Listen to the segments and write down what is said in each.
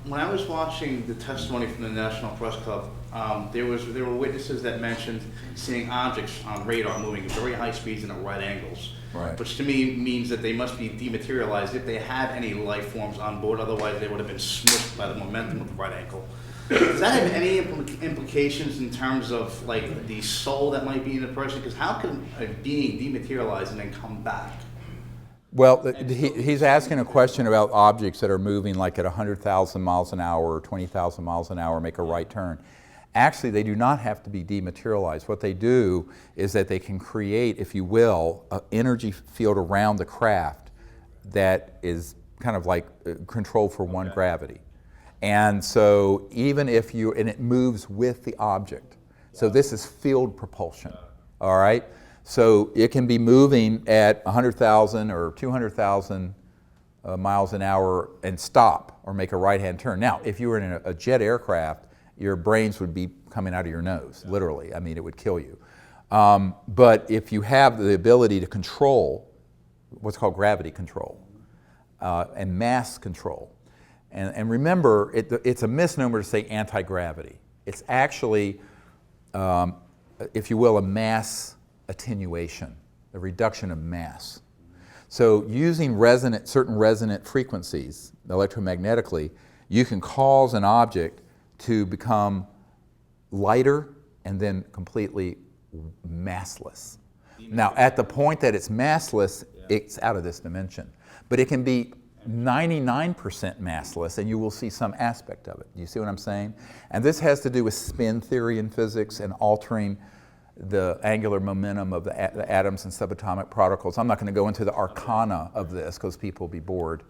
When I was watching the testimony from the National Press Club, there were witnesses that mentioned seeing objects on radar moving at very high speeds and at right angles, Right. which to me means that they must be dematerialized if they had any life forms on board. Otherwise, they would have been smushed by the momentum of the right angle. Does that have any implications in terms of like the soul that might be in a person? Because how can a being dematerialize and then come back? Well, he's asking a question about objects that are moving like at 100,000 miles an hour or 20,000 miles an hour, make a right turn. Actually, they do not have to be dematerialized. What they do is that they can create, if you will, an energy field around the craft that is kind of like controlled for one gravity. And so even if and it moves with the object. So this is field propulsion, all right? So it can be moving at 100,000 or 200,000 miles an hour and stop or make a right-hand turn. Now, if you were in a jet aircraft, your brains would be coming out of your nose, literally. I mean, it would kill you. But if you have the ability to control what's called gravity control and mass control, and remember, it's a misnomer to say anti-gravity. It's actually, if you will, a mass attenuation, a reduction of mass. So using certain resonant frequencies electromagnetically, you can cause an object to become lighter and then completely massless. Now, at the point that it's massless, it's out of this dimension. But it can be 99% massless, and you will see some aspect of it. You see what I'm saying? And this has to do with spin theory in physics and altering the angular momentum of the atoms and subatomic particles. I'm not going to go into the arcana of this because people will be bored.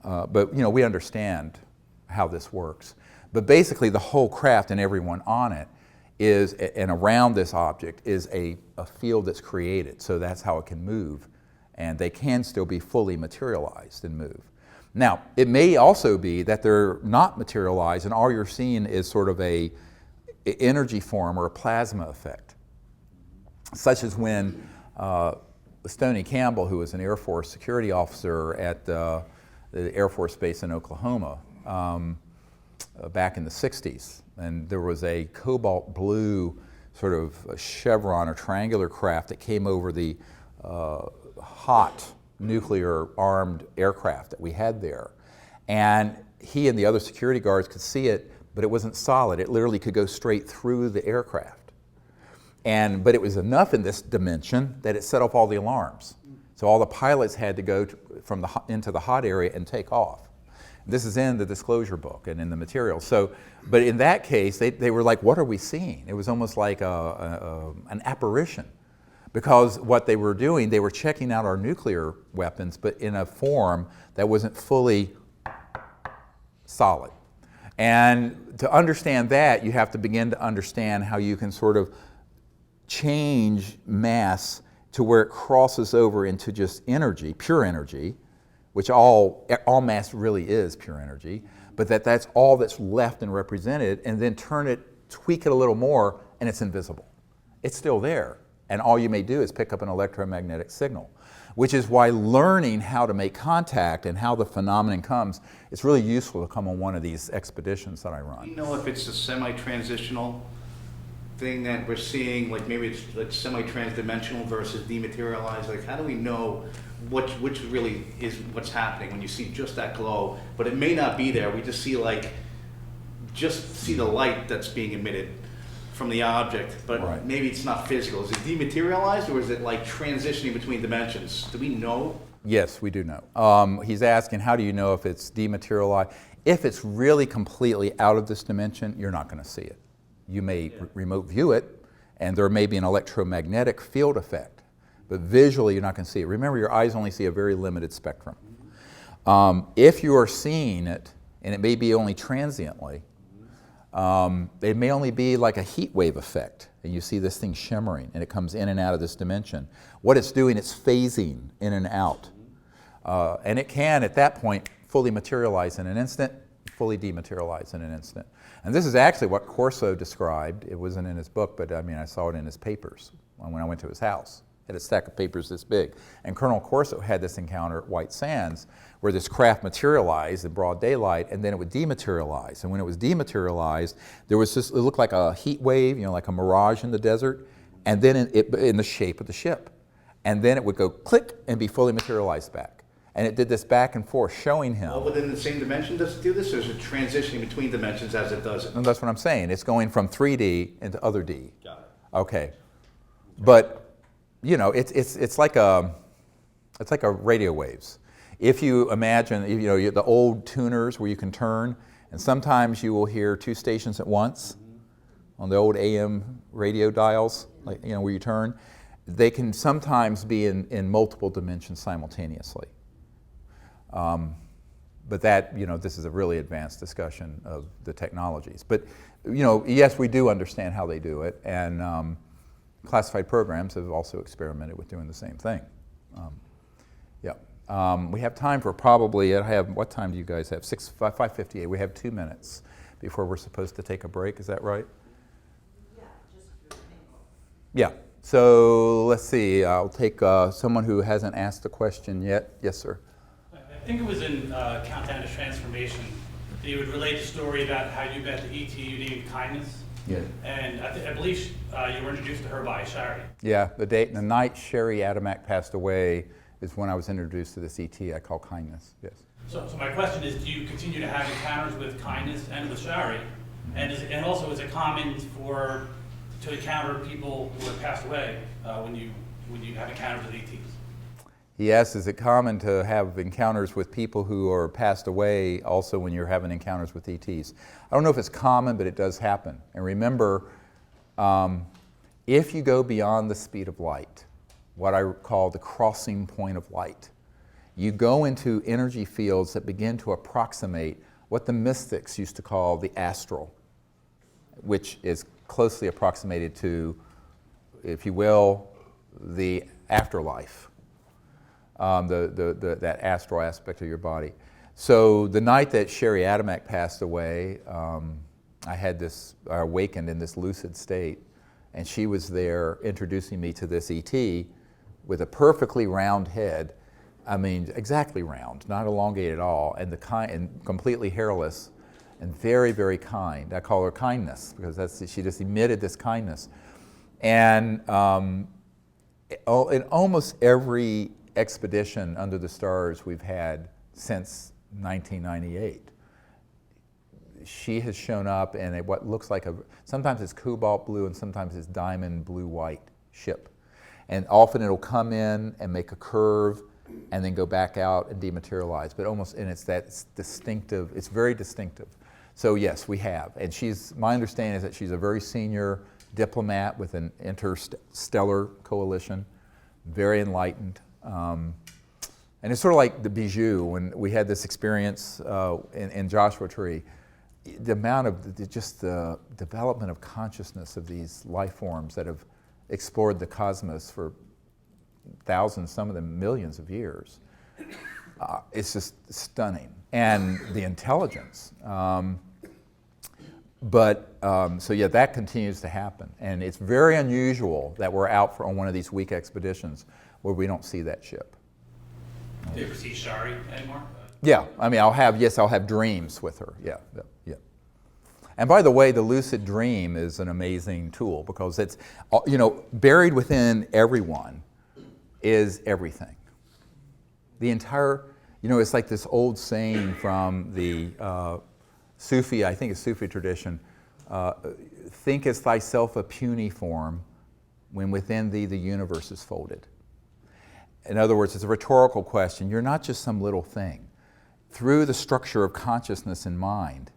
But we understand how this works. But basically the whole craft and everyone on it is, and around this object, is a field that's created. So that's how it can move. And they can still be fully materialized and move. Now, it may also be that they're not materialized and all you're seeing is sort of a energy form or a plasma effect. Such as when Stoney Campbell, who was an Air Force security officer at the Air Force Base in Oklahoma back in the 60s, and there was a cobalt blue sort of a chevron or triangular craft that came over the hot nuclear armed aircraft that we had there. And he and the other security guards could see it, but it wasn't solid. It literally could go straight through the aircraft. But it was enough in this dimension that it set off all the alarms. So all the pilots had to go into the hot area and take off. This is in the disclosure book and in the material. But in that case, they were like, what are we seeing? It was almost like an apparition. Because what they were doing, they were checking out our nuclear weapons, but in a form that wasn't fully solid. And to understand that, you have to begin to understand how you can sort of change mass to where it crosses over into just energy, pure energy, which all mass really is pure energy, but that's all that's left and represented, and then tweak it a little more, and it's invisible. It's still there, and all you may do is pick up an electromagnetic signal, which is why learning how to make contact and how the phenomenon comes, it's really useful to come on one of these expeditions that I run. Do you know if it's a semi-transitional thing that we're seeing, like maybe it's like semi-transdimensional versus dematerialized? Like, how do we know which really is what's happening when you see just that glow, but it may not be there? We just see the light that's being emitted from the object, but right. Maybe it's not physical. Is it dematerialized, or is it like transitioning between dimensions? Do we know? Yes, we do know. He's asking, how do you know if it's dematerialized? If it's really completely out of this dimension, you're not going to see it. You may remote view it, and there may be an electromagnetic field effect, but visually you're not going to see it. Remember, your eyes only see a very limited spectrum. If you are seeing it, and it may be only transiently, it may only be like a heat wave effect, and you see this thing shimmering, and it comes in and out of this dimension. What it's doing, it's phasing in and out. And it can, at that point, fully materialize in an instant, fully dematerialize in an instant. And this is actually what Corso described. It wasn't in his book, but I mean, I saw it in his papers when I went to his house. had a stack of papers this big. And Colonel Corso had this encounter at White Sands where this craft materialized in broad daylight, and then it would dematerialize. And when it was dematerialized, there was this, it looked like a heat wave, like a mirage in the desert, and then in the shape of the ship. And then it would go click and be fully materialized back. And it did this back and forth, showing him. All within the same dimension does it do this, or is it transitioning between dimensions as it does it? And that's what I'm saying. It's going from 3D into other D. Got it. Okay. But, it's like a radio waves. If you imagine, the old tuners where you can turn, and sometimes you will hear 2 stations at once on the old AM radio dials, where you turn. They can sometimes be in multiple dimensions simultaneously. But that, this is a really advanced discussion of the technologies. But, yes, we do understand how they do it, and classified programs have also experimented with doing the same thing. We have time for probably, what time do you guys have? 5:58. We have 2 minutes before we're supposed to take a break. Is that right? Yeah, just your name. Yeah. So let's see. I'll take someone who hasn't asked a question yet. Yes, sir. I think it was in Countdown to Transformation that you would relate the story about how you met the ET you named Kindness. Yeah. And I believe you were introduced to her by Shari. Yeah. The night Sherry Adamak passed away is when I was introduced to this ET I call Kindness. Yes. So my question is, do you continue to have encounters with Kindness and with Shari? And also, is it common to encounter people who have passed away when you have encounters with ETs? Yes, is it common to have encounters with people who are passed away also when you're having encounters with ETs? I don't know if it's common, but it does happen. And remember, if you go beyond the speed of light, what I call the crossing point of light, you go into energy fields that begin to approximate what the mystics used to call the astral, which is closely approximated to, if you will, the afterlife, that astral aspect of your body. So the night that Sherry Adamak passed away, I awakened in this lucid state, and she was there introducing me to this ET with a perfectly round head. I mean, exactly round, not elongated at all, and completely hairless, and very, very kind. I call her Kindness because she just emitted this kindness. And in almost every expedition under the stars we've had since 1998, she has shown up in what looks like sometimes it's cobalt blue and sometimes it's diamond blue-white ship. And often it'll come in and make a curve and then go back out and dematerialize. But it's that distinctive, it's very distinctive. So yes, we have. And my understanding is that she's a very senior diplomat with an interstellar coalition, very enlightened. And it's sort of like the Bijou, when we had this experience in Joshua Tree, the amount of the development of consciousness of these life forms that have explored the cosmos for thousands, some of them millions of years. It's just stunning. And the intelligence. So yeah, that continues to happen. And it's very unusual that we're out on one of these week expeditions where we don't see that ship. Do you ever see Shari anymore? Yeah, I mean, I'll have dreams with her, yeah. And by the way, the lucid dream is an amazing tool because it's, buried within everyone is everything. The entire, it's like this old saying from the Sufi, I think it's Sufi tradition, thinkest thyself a puny form when within thee the universe is folded. In other words, it's a rhetorical question. You're not just some little thing. Through the structure of consciousness and mind,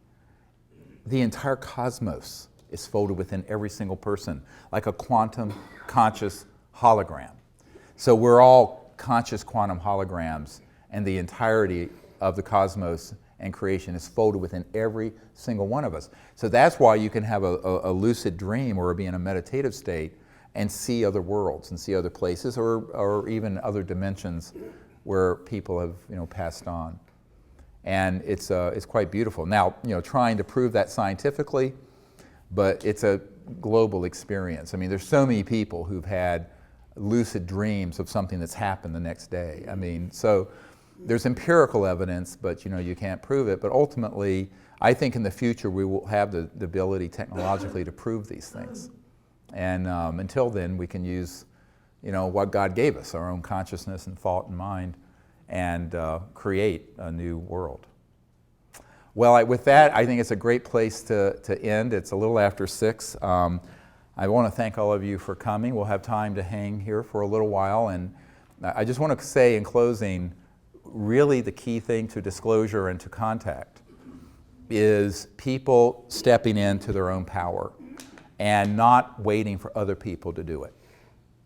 the entire cosmos is folded within every single person, like a quantum conscious hologram. So we're all conscious quantum holograms, and the entirety of the cosmos and creation is folded within every single one of us. So that's why you can have a lucid dream or be in a meditative state and see other worlds and see other places or even other dimensions where people have passed on. And it's quite beautiful. Now, trying to prove that scientifically, but it's a global experience. I mean, there's so many people who've had lucid dreams of something that's happened the next day. I mean, so there's empirical evidence, but you can't prove it. But ultimately, I think in the future we will have the ability technologically to prove these things. And until then, we can use what God gave us, our own consciousness and thought and mind, and create a new world. Well, with that, I think it's a great place to end. It's a little after 6. I want to thank all of you for coming. We'll have time to hang here for a little while. And I just want to say in closing, really the key thing to disclosure and to contact is people stepping into their own power and not waiting for other people to do it.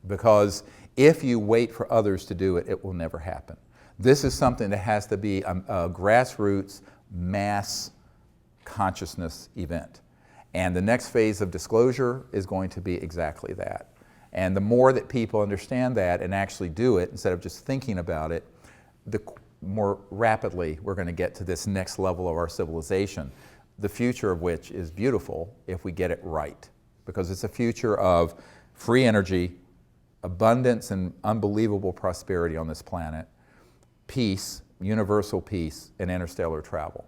Because if you wait for others to do it, it will never happen. This is something that has to be a grassroots, mass consciousness event. And the next phase of disclosure is going to be exactly that. And the more that people understand that and actually do it, instead of just thinking about it, the more rapidly we're going to get to this next level of our civilization, the future of which is beautiful if we get it right. Because it's a future of free energy, abundance and unbelievable prosperity on this planet, peace, universal peace, and interstellar travel.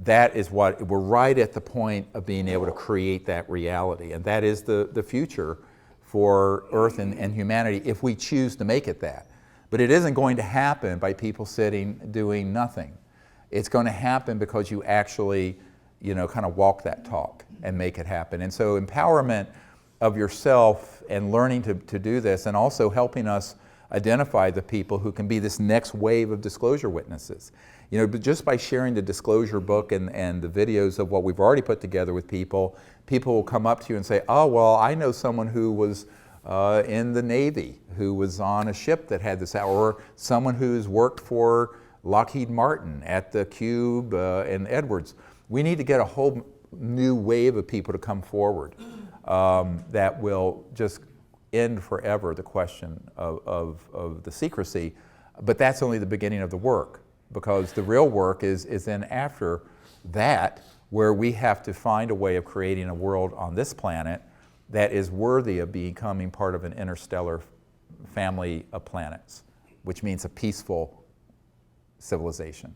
That is what, we're right at the point of being able to create that reality. And that is the future for Earth and humanity if we choose to make it that. But it isn't going to happen by people sitting doing nothing. It's going to happen because you actually, kind of walk that talk and make it happen. And so empowerment of yourself and learning to do this, and also helping us identify the people who can be this next wave of disclosure witnesses. But just by sharing the disclosure book and the videos of what we've already put together with people, people will come up to you and say, oh, well, I know someone who was in the Navy, who was on a ship that had this, or someone who's worked for Lockheed Martin at the Cube and Edwards. We need to get a whole new wave of people to come forward that will just end forever the question of the secrecy. But that's only the beginning of the work, because the real work is then after that, where we have to find a way of creating a world on this planet that is worthy of becoming part of an interstellar family of planets, which means a peaceful civilization.